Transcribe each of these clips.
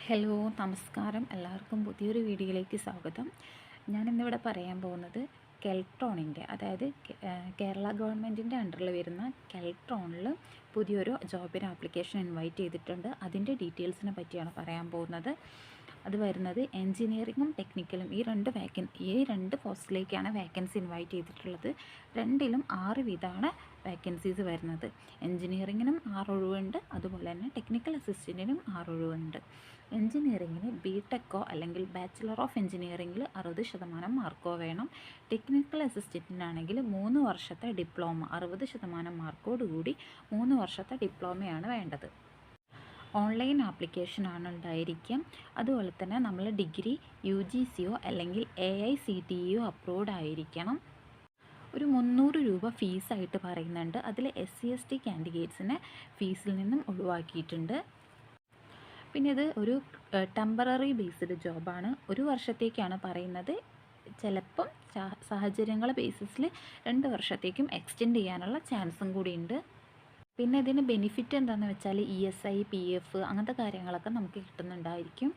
Hello, നമസ്കാരം. എല്ലാവർക്കും പുതിയൊരു വീഡിയോയിലേക്ക് സ്വാഗതം. ഞാനിന്നിവിടെ പറയാൻ പോകുന്നത് കെൽട്രോണിൻ്റെ, അതായത് കേരള ഗവൺമെൻറ്റിൻ്റെ അണ്ടറിൽ വരുന്ന കെൽട്രോണിൽ പുതിയൊരു ജോബിന് ആപ്ലിക്കേഷൻ ഇൻവൈറ്റ് ചെയ്തിട്ടുണ്ട്. അതിൻ്റെ ഡീറ്റെയിൽസിനെ പറ്റിയാണ് പറയാൻ പോകുന്നത്. അത് വരുന്നത് എൻജിനീയറിങ്ങും ടെക്നിക്കലും, ഈ രണ്ട് പോസ്റ്റിലേക്കാണ് വേക്കൻസി ഇൻവൈറ്റ് ചെയ്തിട്ടുള്ളത്. രണ്ടിലും 6 വീതമാണ് വേക്കൻസീസ് വരുന്നത്. എൻജിനീയറിങ്ങിനും 6 ഒഴിവുണ്ട്, അതുപോലെ തന്നെ ടെക്നിക്കൽ അസിസ്റ്റൻറ്റിനും 6 ഒഴിവുണ്ട്. എൻജിനീയറിങ്ങിന് ബിടെക്കോ അല്ലെങ്കിൽ ബാച്ചിലർ ഓഫ് എൻജിനീയറിങ്ങിൽ 60% മാർക്കോ വേണം. ടെക്നിക്കൽ അസിസ്റ്റൻറ്റിനാണെങ്കിൽ 3 വർഷത്തെ ഡിപ്ലോമ 60% മാർക്കോടുകൂടി 3 വർഷത്തെ ഡിപ്ലോമയാണ് വേണ്ടത്. ഓൺലൈൻ ആപ്ലിക്കേഷനാണ് ഉണ്ടായിരിക്കും. അതുപോലെ തന്നെ നമ്മൾ ഡിഗ്രി UGCയോ അല്ലെങ്കിൽ AICTEയോ അപ്രൂവ്ഡ് ആയിരിക്കണം. ഒരു 300 രൂപ ഫീസായിട്ട് പറയുന്നുണ്ട്. അതിൽ SC/ST കാൻഡിഡേറ്റ്സിനെ ഫീസിൽ നിന്നും ഒഴിവാക്കിയിട്ടുണ്ട്. പിന്നെ ഇത് ഒരു ടെമ്പററി ബേസ്ഡ് ജോബാണ്. 1 വർഷത്തേക്കാണ് പറയുന്നത്. ചിലപ്പം സാഹചര്യങ്ങൾ ബേസിസിൽ 2 വർഷത്തേക്കും എക്സ്റ്റെൻഡ് ചെയ്യാനുള്ള ചാൻസും കൂടിയുണ്ട്. പിന്നെ ഇതിന് ബെനിഫിറ്റ് എന്താണെന്ന് വെച്ചാൽ ESI, PF അങ്ങനത്തെ കാര്യങ്ങളൊക്കെ നമുക്ക് കിട്ടുന്നുണ്ടായിരിക്കും.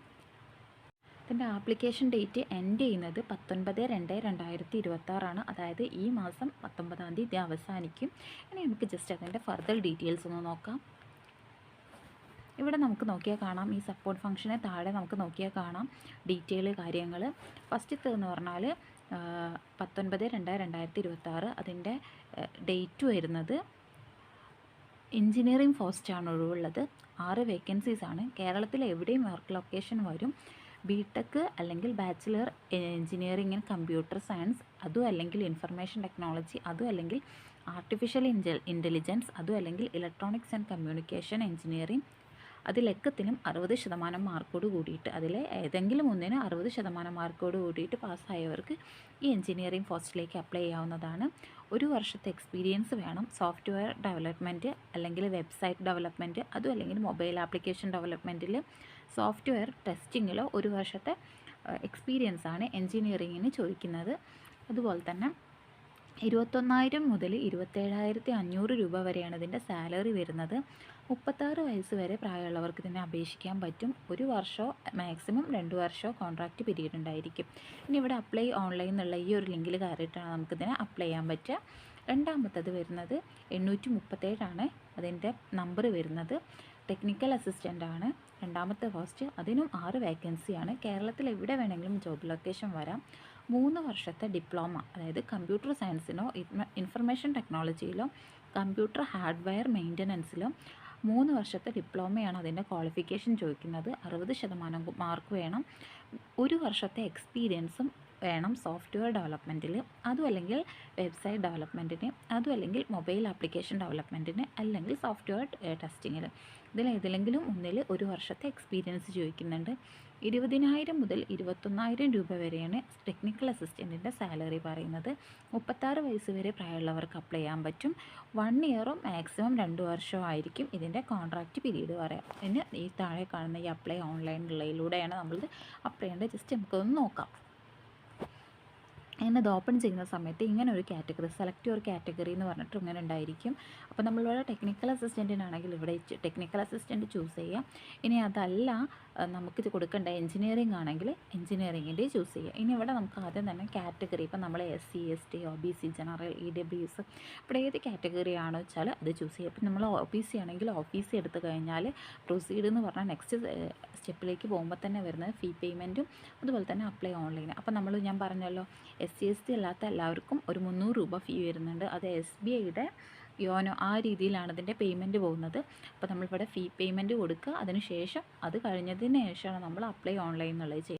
ഇതിൻ്റെ ആപ്ലിക്കേഷൻ ഡേറ്റ് എൻഡ് ചെയ്യുന്നത് 19/2/2026 അതായത് ഈ മാസം 19-ാം തീയതി അവസാനിക്കും. ഇനി നമുക്ക് ജസ്റ്റ് അതിൻ്റെ ഫർദർ ഡീറ്റെയിൽസ് ഒന്ന് നോക്കാം. ഇവിടെ നമുക്ക് നോക്കിയാൽ കാണാം, ഈ സപ്പോർട്ട് ഫംഗ്ഷനെ താഴെ നമുക്ക് നോക്കിയാൽ കാണാം ഡീറ്റെയിൽ കാര്യങ്ങൾ. ഫസ്റ്റത്തെ എന്ന് പറഞ്ഞാൽ 19/2/2026 അതിൻ്റെ ഡേറ്റ് വരുന്നത് എൻജിനീയറിംഗ് പോസ്റ്റാണ് ഒഴിവുള്ളത്. 6 വേക്കൻസീസാണ്. കേരളത്തിൽ എവിടെയും വർക്ക് ലൊക്കേഷൻ വരും. ബിടെക് അല്ലെങ്കിൽ bachelor engineering in computer science, അതും അല്ലെങ്കിൽ ഇൻഫർമേഷൻ ടെക്നോളജി, അതും അല്ലെങ്കിൽ ആർട്ടിഫിഷ്യൽ ഇൻ്റലിജൻസ്, അതും അല്ലെങ്കിൽ ഇലക്ട്രോണിക്സ് ആൻഡ് കമ്മ്യൂണിക്കേഷൻ എൻജിനീയറിംഗ്, അതിലെക്കത്തിനും 60% മാർക്കോട് കൂടിയിട്ട്, അതിലെ ഏതെങ്കിലും ഒന്നിന് 60% മാർക്കോട് കൂടിയിട്ട് പാസ്സായവർക്ക് ഈ എൻജിനീയറിംഗ് പോസ്റ്റിലേക്ക് അപ്ലൈ ചെയ്യാവുന്നതാണ്. 1 വർഷത്തെ എക്സ്പീരിയൻസ് വേണം. സോഫ്റ്റ്വെയർ ഡെവലപ്മെൻറ്റ് അല്ലെങ്കിൽ വെബ്സൈറ്റ് ഡെവലപ്മെൻറ്റ്, അതും അല്ലെങ്കിൽ മൊബൈൽ ആപ്ലിക്കേഷൻ ഡെവലപ്മെൻറ്റിൽ, സോഫ്റ്റ്വെയർ ടെസ്റ്റിങ്ങിലോ 1 വർഷത്തെ എക്സ്പീരിയൻസാണ് എൻജിനീയറിങ്ങിന് ചോദിക്കുന്നത്. അതുപോലെ തന്നെ 21,000 മുതൽ 27,500 രൂപ വരെയാണ് ഇതിൻ്റെ സാലറി വരുന്നത്. 36 വയസ്സ് വരെ പ്രായമുള്ളവർക്ക് ഇതിനെ അപേക്ഷിക്കാൻ പറ്റും. 1 വർഷമോ മാക്സിമം 2 വർഷമോ കോൺട്രാക്റ്റ് പീരീഡ് ഉണ്ടായിരിക്കും. ഇനി ഇവിടെ അപ്ലൈ ഓൺലൈൻ എന്നുള്ള ഈ ഒരു ലിങ്കിൽ കയറിയിട്ടാണ് നമുക്കിതിനെ അപ്ലൈ ചെയ്യാൻ പറ്റുക. രണ്ടാമത്തത് വരുന്നത് 837 അതിൻ്റെ നമ്പർ വരുന്നത്. ടെക്നിക്കൽ അസിസ്റ്റൻ്റ് ആണ് രണ്ടാമത്തെ പോസ്റ്റ്. അതിനും 6 വേക്കൻസിയാണ്. കേരളത്തിൽ എവിടെ വേണമെങ്കിലും ജോബ് ലൊക്കേഷൻ വരാം. 3 വർഷത്തെ ഡിപ്ലോമ, അതായത് കമ്പ്യൂട്ടർ സയൻസിനോ ഇൻഫർമേഷൻ ടെക്നോളജിയിലോ കമ്പ്യൂട്ടർ ഹാർഡ്വെയർ മെയിൻ്റനൻസിലോ 3 വർഷത്തെ ഡിപ്ലോമയാണ് അതിൻ്റെ ക്വാളിഫിക്കേഷൻ ചോദിക്കുന്നത്. 60% മാർക്ക് വേണം. 1 വർഷത്തെ എക്സ്പീരിയൻസും വേണം സോഫ്റ്റ്വെയർ ഡെവലപ്മെൻറ്റിൽ, അതും അല്ലെങ്കിൽ വെബ്സൈറ്റ് ഡെവലപ്മെൻറ്റിന്, അതും അല്ലെങ്കിൽ മൊബൈൽ ആപ്ലിക്കേഷൻ ഡെവലപ്മെൻറ്റിന്, അല്ലെങ്കിൽ സോഫ്റ്റ്വെയർ ടെസ്റ്റിങ്ങിൽ. ഇതിലേതെങ്കിലും ഒന്നിൽ 1 വർഷത്തെ എക്സ്പീരിയൻസ് ചോദിക്കുന്നുണ്ട്. 20,000 മുതൽ 21,000 രൂപ വരെയാണ് ടെക്നിക്കൽ അസിസ്റ്റൻറ്റിൻ്റെ സാലറി പറയുന്നത്. 36 വയസ്സ് വരെ പ്രായമുള്ളവർക്ക് അപ്ലൈ ചെയ്യാൻ പറ്റും. 1 ഇയറോ മാക്സിമം 2 വർഷമോ ആയിരിക്കും ഇതിൻ്റെ കോൺട്രാക്റ്റ് പീരീഡ് പറയാം. പിന്നെ ഈ താഴെ കാണുന്ന ഈ അപ്ലൈ ഓൺലൈനിലൂടെയാണ് നമ്മളിത് അപ്ലൈ ചെയ്യേണ്ടത്. ജസ്റ്റ് നമുക്കൊന്ന് നോക്കാം. ഇത് ഓപ്പൺ ചെയ്യുന്ന സമയത്ത് ഇങ്ങനെ ഒരു കാറ്റഗറി, സെലക്ട് യുവർ കാറ്റഗറി എന്ന് പറഞ്ഞിട്ട് ഇങ്ങനെ ഉണ്ടായിരിക്കും. അപ്പോൾ നമ്മളിവിടെ ടെക്നിക്കൽ അസിസ്റ്റൻറ്റിനാണെങ്കിൽ ഇവിടെ ടെക്നിക്കൽ അസിസ്റ്റൻറ്റ് ചൂസ് ചെയ്യാം. ഇനി അതല്ല നമുക്കിത് കൊടുക്കേണ്ട എൻജിനീയറിംഗ് ആണെങ്കിൽ എൻജിനീയറിങ്ങിൻ്റെ ചൂസ് ചെയ്യാം. ഇനി ഇവിടെ നമുക്ക് ആദ്യം തന്നെ കാറ്റഗറി, ഇപ്പോൾ നമ്മൾ SC, ST, OBC, general, EWS, ഇവിടെ ഏത് കാറ്റഗറി ആണോ വെച്ചാൽ അത് ചൂസ് ചെയ്യാം. ഇപ്പം നമ്മൾ OBC ആണെങ്കിൽ OBC എടുത്തു കഴിഞ്ഞാൽ പ്രൊസീഡ് എന്ന് പറഞ്ഞാൽ നെക്സ്റ്റ് സ്റ്റെപ്പിലേക്ക് പോകുമ്പോൾ തന്നെ വരുന്നത് ഫീ പേയ്മെൻറ്റും അതുപോലെ തന്നെ അപ്ലൈ ഓൺലൈൻ. അപ്പോൾ ഞാൻ പറഞ്ഞല്ലോ SC, ST അല്ലാത്ത എല്ലാവർക്കും ഒരു 300 രൂപ ഫീ വരുന്നുണ്ട്. അത് SBIയുടെ യോനോ ആ രീതിയിലാണ് ഇതിൻ്റെ പേയ്മെൻറ്റ് പോകുന്നത്. അപ്പോൾ നമ്മളിവിടെ ഫീ പേയ്മെൻറ്റ് കൊടുക്കുക. അതിനുശേഷം അത് കഴിഞ്ഞതിന് ശേഷമാണ് നമ്മൾ അപ്ലൈ ഓൺലൈൻ എന്നുള്ളത് ചെയ്യുക.